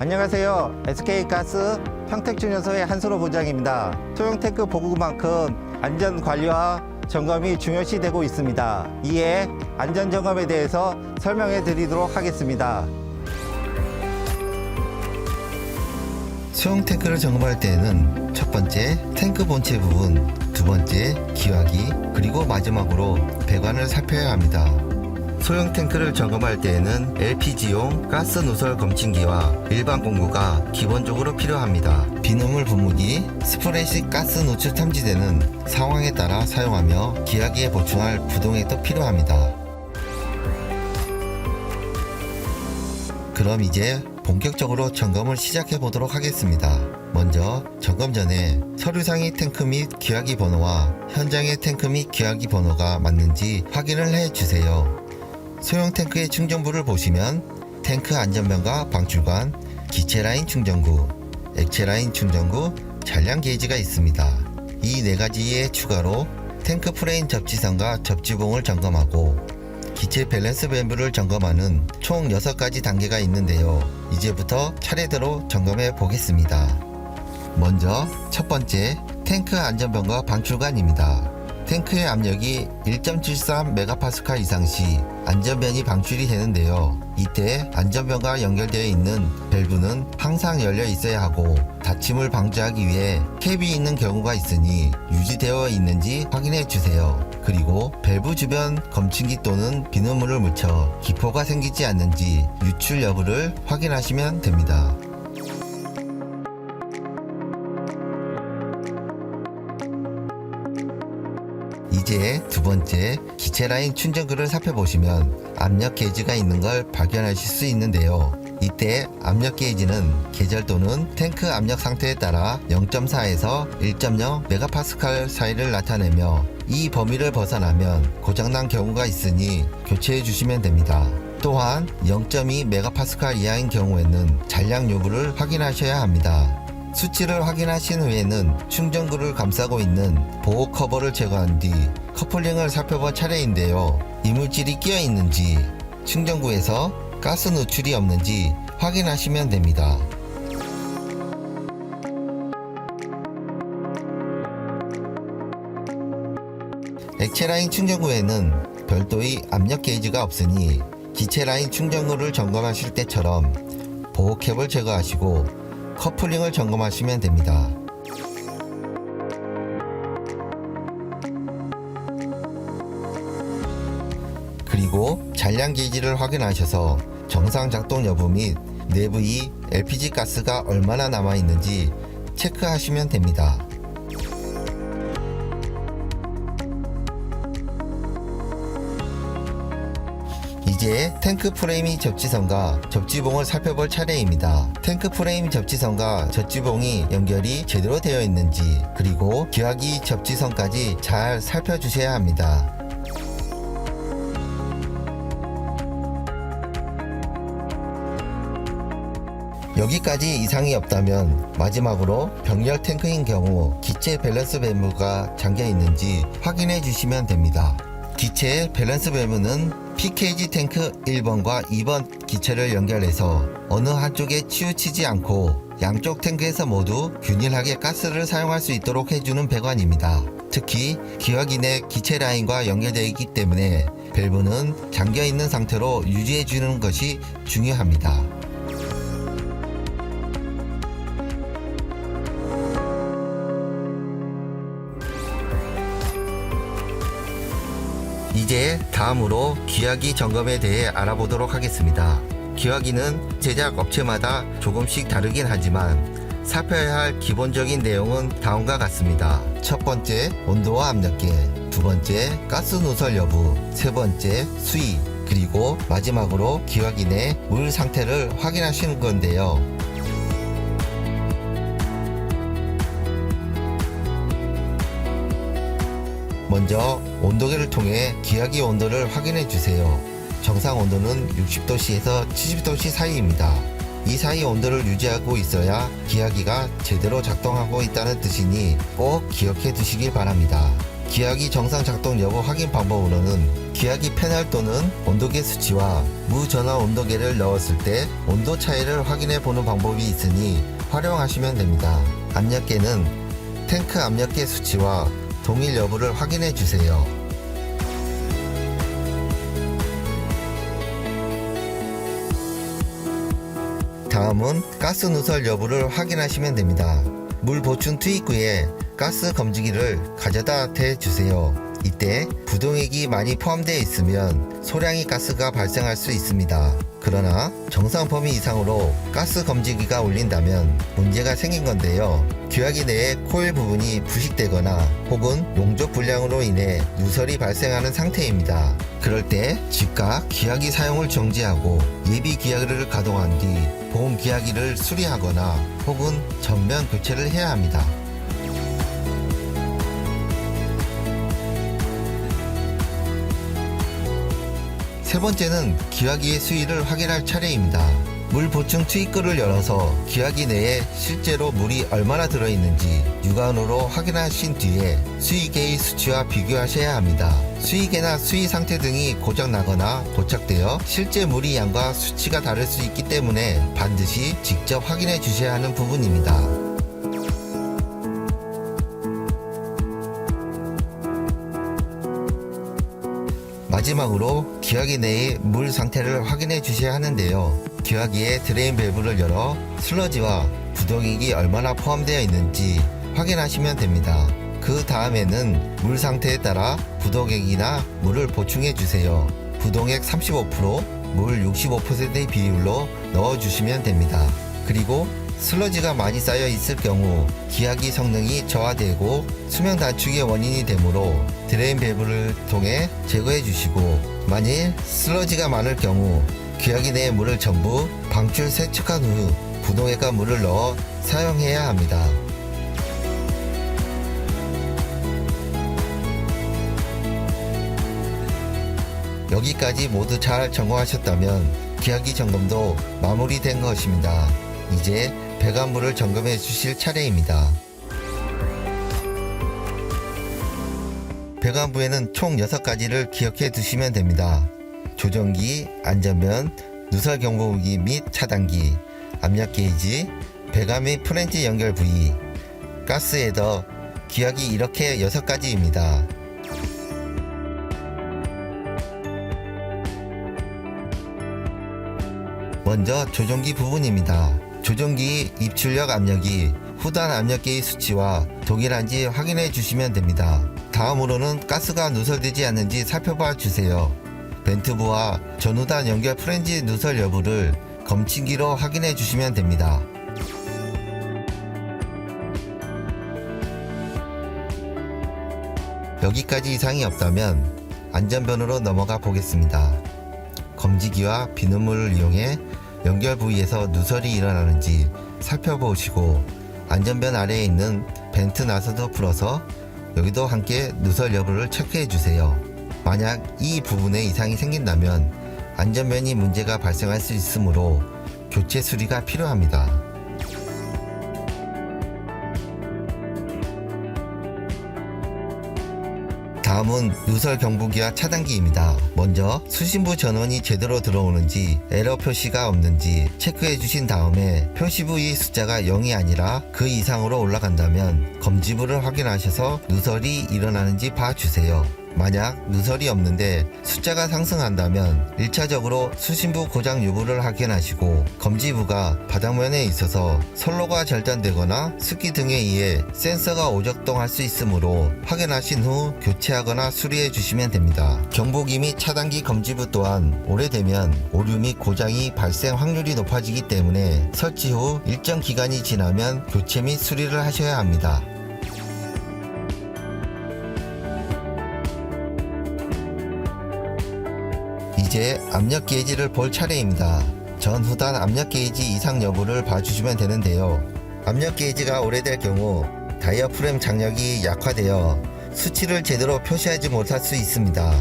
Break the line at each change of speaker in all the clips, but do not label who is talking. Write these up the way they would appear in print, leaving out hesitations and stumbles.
안녕하세요. SK가스 평택준연소의 한수로 부장입니다. 소형 탱크 보급만큼 안전 관리와 점검이 중요시되고 있습니다. 이에 안전 점검에 대해서 설명해 드리도록 하겠습니다.
소형 탱크를 점검할 때에는 첫 번째 탱크 본체 부분, 두 번째 기화기, 그리고 마지막으로 배관을 살펴야 합니다. 소형 탱크를 점검할 때에는 LPG용 가스 누설 검침기와 일반 공구가 기본적으로 필요합니다. 비눗물 분무기, 스프레이식 가스 노출 탐지대는 상황에 따라 사용하며 기화기에 보충할 부동액도 필요합니다. 그럼 이제 본격적으로 점검을 시작해 보도록 하겠습니다. 먼저 점검 전에 서류상의 탱크 및 기화기 번호와 현장의 탱크 및 기화기 번호가 맞는지 확인을 해 주세요. 소형 탱크의 충전부를 보시면 탱크 안전변과 방출관, 기체 라인 충전구, 액체 라인 충전구, 잔량 게이지가 있습니다. 이 네 가지에 추가로 탱크 프레임 접지선과 접지봉을 점검하고 기체 밸런스 밸브를 점검하는 총 6가지 단계가 있는데요. 이제부터 차례대로 점검해 보겠습니다. 먼저 첫 번째 탱크 안전변과 방출관입니다. 탱크의 압력이 1.73MPa 이상 시 안전변이 방출이 되는데요. 이때 안전변과 연결되어 있는 밸브는 항상 열려 있어야 하고 닫힘을 방지하기 위해 캡이 있는 경우가 있으니 유지되어 있는지 확인해 주세요. 그리고 밸브 주변 검침기 또는 비눗물을 묻혀 기포가 생기지 않는지 유출 여부를 확인하시면 됩니다. 이제 두 번째 기체 라인 충전구를 살펴보시면 압력 게이지가 있는 걸 발견하실 수 있는데요. 이때 압력 게이지는 계절 또는 탱크 압력 상태에 따라 0.4에서 1.0MPa 사이를 나타내며 이 범위를 벗어나면 고장난 경우가 있으니 교체해 주시면 됩니다. 또한 0.2MPa 이하인 경우에는 잔량 여부를 확인하셔야 합니다. 수치를 확인하신 후에는 충전구를 감싸고 있는 보호 커버를 제거한 뒤 커플링을 살펴볼 차례인데요. 이물질이 끼어 있는지, 충전구에서 가스 노출이 없는지 확인하시면 됩니다. 액체 라인 충전구에는 별도의 압력 게이지가 없으니 기체 라인 충전구를 점검하실 때처럼 보호 캡을 제거하시고 커플링을 점검하시면 됩니다. 그리고 잔량 게이지를 확인하셔서 정상 작동 여부 및 내부의 LPG 가스가 얼마나 남아 있는지 체크하시면 됩니다. 이제 탱크 프레임 접지선과 접지봉을 살펴볼 차례입니다. 탱크 프레임 접지선과 접지봉이 연결이 제대로 되어 있는지, 그리고 기화기 접지선까지 잘 살펴주셔야 합니다. 여기까지 이상이 없다면 마지막으로 병렬 탱크인 경우 기체 밸런스 밸브가 잠겨 있는지 확인해 주시면 됩니다. 기체 밸런스 밸브는 PKG 탱크 1번과 2번 기체를 연결해서 어느 한쪽에 치우치지 않고 양쪽 탱크에서 모두 균일하게 가스를 사용할 수 있도록 해주는 배관입니다. 특히 기화기 내 기체 라인과 연결되어 있기 때문에 밸브는 잠겨 있는 상태로 유지해 주는 것이 중요합니다. 이제 다음으로 기화기 점검에 대해 알아보도록 하겠습니다. 기화기는 제작 업체마다 조금씩 다르긴 하지만 살펴야 할 기본적인 내용은 다음과 같습니다. 첫 번째, 온도와 압력계, 두 번째, 가스 누설 여부, 세 번째, 수위, 그리고 마지막으로 기화기 내 물 상태를 확인하시는 건데요. 먼저 온도계를 통해 기화기 온도를 확인해 주세요. 정상 온도는 60도씨에서 70도씨 사이입니다. 이 사이 온도를 유지하고 있어야 기화기가 제대로 작동하고 있다는 뜻이니 꼭 기억해 두시길 바랍니다. 기화기 정상 작동 여부 확인 방법으로는 기화기 패널 또는 온도계 수치와 무전원 온도계를 넣었을 때 온도 차이를 확인해 보는 방법이 있으니 활용하시면 됩니다. 압력계는 탱크 압력계 수치와 동일 여부를 확인해 주세요. 다음은 가스 누설 여부를 확인하시면 됩니다. 물 보충 투입구에 가스 검지기를 가져다 대주세요. 이때 부동액이 많이 포함되어 있으면 소량의 가스가 발생할 수 있습니다. 그러나 정상 범위 이상으로 가스 검지기가 울린다면 문제가 생긴 건데요. 기화기 내의 코일 부분이 부식되거나 혹은 용접 불량으로 인해 누설이 발생하는 상태입니다. 그럴 때 즉각 기화기 사용을 정지하고 예비 기화기를 가동한 뒤 보험 기화기를 수리하거나 혹은 전면 교체를 해야 합니다. 세 번째는 기화기의 수위를 확인할 차례입니다. 물 보충 투입구를 열어서 기화기 내에 실제로 물이 얼마나 들어있는지 육안으로 확인하신 뒤에 수위계의 수치와 비교하셔야 합니다. 수위계나 수위 상태 등이 고장나거나 고착되어 실제 물의 양과 수치가 다를 수 있기 때문에 반드시 직접 확인해 주셔야 하는 부분입니다. 마지막으로 기화기 내의 물 상태를 확인해 주셔야 하는데요. 기화기의 드레인 밸브를 열어 슬러지와 부동액이 얼마나 포함되어 있는지 확인하시면 됩니다. 그 다음에는 물 상태에 따라 부동액이나 물을 보충해 주세요. 부동액 35%, 물 65%의 비율로 넣어 주시면 됩니다. 그리고 슬러지가 많이 쌓여 있을 경우 기화기 성능이 저하되고 수명 단축의 원인이 되므로 드레인 밸브를 통해 제거해 주시고, 만일 슬러지가 많을 경우 기화기 내의 물을 전부 방출 세척한 후 부동액과 물을 넣어 사용해야 합니다. 여기까지 모두 잘 점검하셨다면 기화기 점검도 마무리된 것입니다. 이제 배관물을 점검해 주실 차례입니다. 배관부에는 총 6가지를 기억해 두시면 됩니다. 조정기, 안전변, 누설 경보기 및 차단기, 압력 게이지, 배관 및 프렌치 연결 부위, 가스 헤더, 기화기 이렇게 6가지입니다. 먼저 조정기 부분입니다. 조정기 입출력 압력이 후단 압력계의 수치와 동일한지 확인해 주시면 됩니다. 다음으로는 가스가 누설되지 않는지 살펴봐 주세요. 벤트부와 전후단 연결 프렌치 누설 여부를 검침기로 확인해 주시면 됩니다. 여기까지 이상이 없다면 안전변으로 넘어가 보겠습니다. 검지기와 비눗물을 이용해 연결 부위에서 누설이 일어나는지 살펴보시고, 안전변 아래에 있는 벤트 나사도 풀어서 여기도 함께 누설 여부를 체크해 주세요. 만약 이 부분에 이상이 생긴다면 안전변이 문제가 발생할 수 있으므로 교체 수리가 필요합니다. 다음은 누설 경보기와 차단기입니다. 먼저 수신부 전원이 제대로 들어오는지 에러 표시가 없는지 체크해 주신 다음에 표시부의 숫자가 0이 아니라 그 이상으로 올라간다면 검지부를 확인하셔서 누설이 일어나는지 봐주세요. 만약 누설이 없는데 숫자가 상승한다면 1차적으로 수신부 고장 여부를 확인하시고, 검지부가 바닥면에 있어서 선로가 절단되거나 습기 등에 의해 센서가 오작동할 수 있으므로 확인하신 후 교체하거나 수리해 주시면 됩니다. 경보기 및 차단기 검지부 또한 오래되면 오류 및 고장이 발생 확률이 높아지기 때문에 설치 후 일정 기간이 지나면 교체 및 수리를 하셔야 합니다. 이제 압력 게이지를 볼 차례입니다. 전 후단 압력 게이지 이상 여부를 봐주시면 되는데요. 압력 게이지가 오래될 경우 다이어프램 장력이 약화되어 수치를 제대로 표시하지 못할 수 있습니다.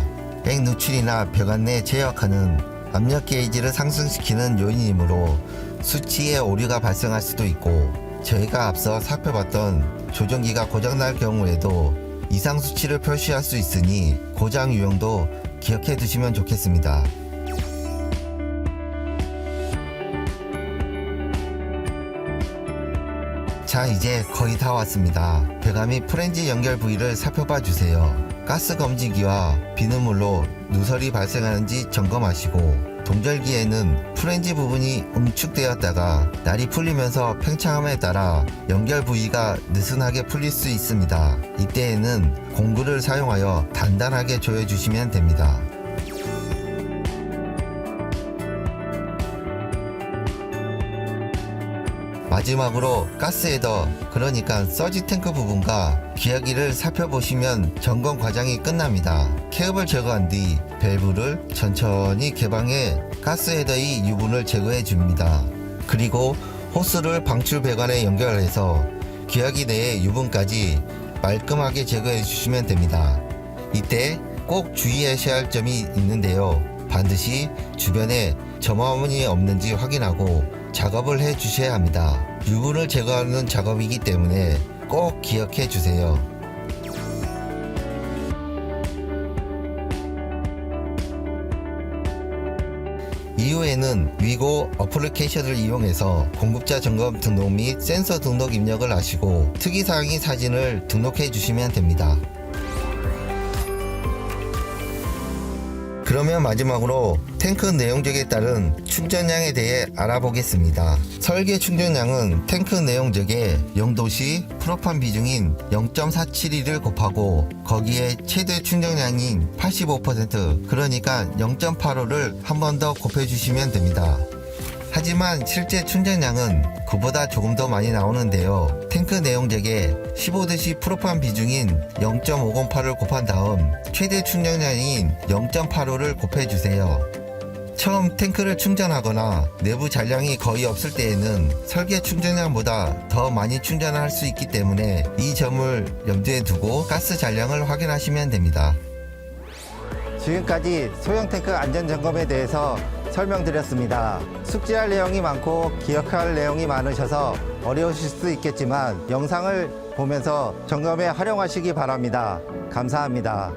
액 누출이나 배관 내 제역하는 압력 게이지를 상승시키는 요인이므로 수치에 오류가 발생할 수도 있고, 저희가 앞서 살펴봤던 조정기가 고장날 경우에도 이상 수치를 표시할 수 있으니 고장 유형도 기억해 두시면 좋겠습니다. 자, 이제 거의 다 왔습니다. 배관 및 프렌지 연결 부위를 살펴봐 주세요. 가스 검지기와 비눗물로 누설이 발생하는지 점검하시고, 동절기에는 프렌지 부분이 응축되었다가 날이 풀리면서 팽창함에 따라 연결 부위가 느슨하게 풀릴 수 있습니다. 이때에는 공구를 사용하여 단단하게 조여주시면 됩니다. 마지막으로 가스헤더, 그러니까 서지 탱크 부분과 기화기를 살펴보시면 점검 과정이 끝납니다. 케이블을 제거한 뒤 밸브를 천천히 개방해 가스헤더의 유분을 제거해 줍니다. 그리고 호스를 방출 배관에 연결해서 기화기 내의 유분까지 말끔하게 제거해 주시면 됩니다. 이때 꼭 주의하셔야 할 점이 있는데요. 반드시 주변에 점화물이 없는지 확인하고 작업을 해 주셔야 합니다. 유분을 제거하는 작업이기 때문에 꼭 기억해 주세요. 이후에는 위고 어플리케이션을 이용해서 공급자 점검 등록 및 센서 등록 입력을 하시고 특이사항의 사진을 등록해 주시면 됩니다. 그러면 마지막으로 탱크 내용적에 따른 충전량에 대해 알아보겠습니다. 설계 충전량은 탱크 내용적에 영도시 프로판 비중인 0.472를 곱하고 거기에 최대 충전량인 85% 그러니까 0.85를 한 번 더 곱해주시면 됩니다. 하지만 실제 충전량은 그보다 조금 더 많이 나오는데요. 탱크 내용적에 15대 프로판 비중인 0.508을 곱한 다음 최대 충전량인 0.85를 곱해주세요. 처음 탱크를 충전하거나 내부 잔량이 거의 없을 때에는 설계 충전량보다 더 많이 충전할 수 있기 때문에 이 점을 염두에 두고 가스 잔량을 확인하시면 됩니다.
지금까지 소형 탱크 안전점검에 대해서 설명드렸습니다. 숙지할 내용이 많고 기억할 내용이 많으셔서 어려우실 수 있겠지만 영상을 보면서 점검에 활용하시기 바랍니다. 감사합니다.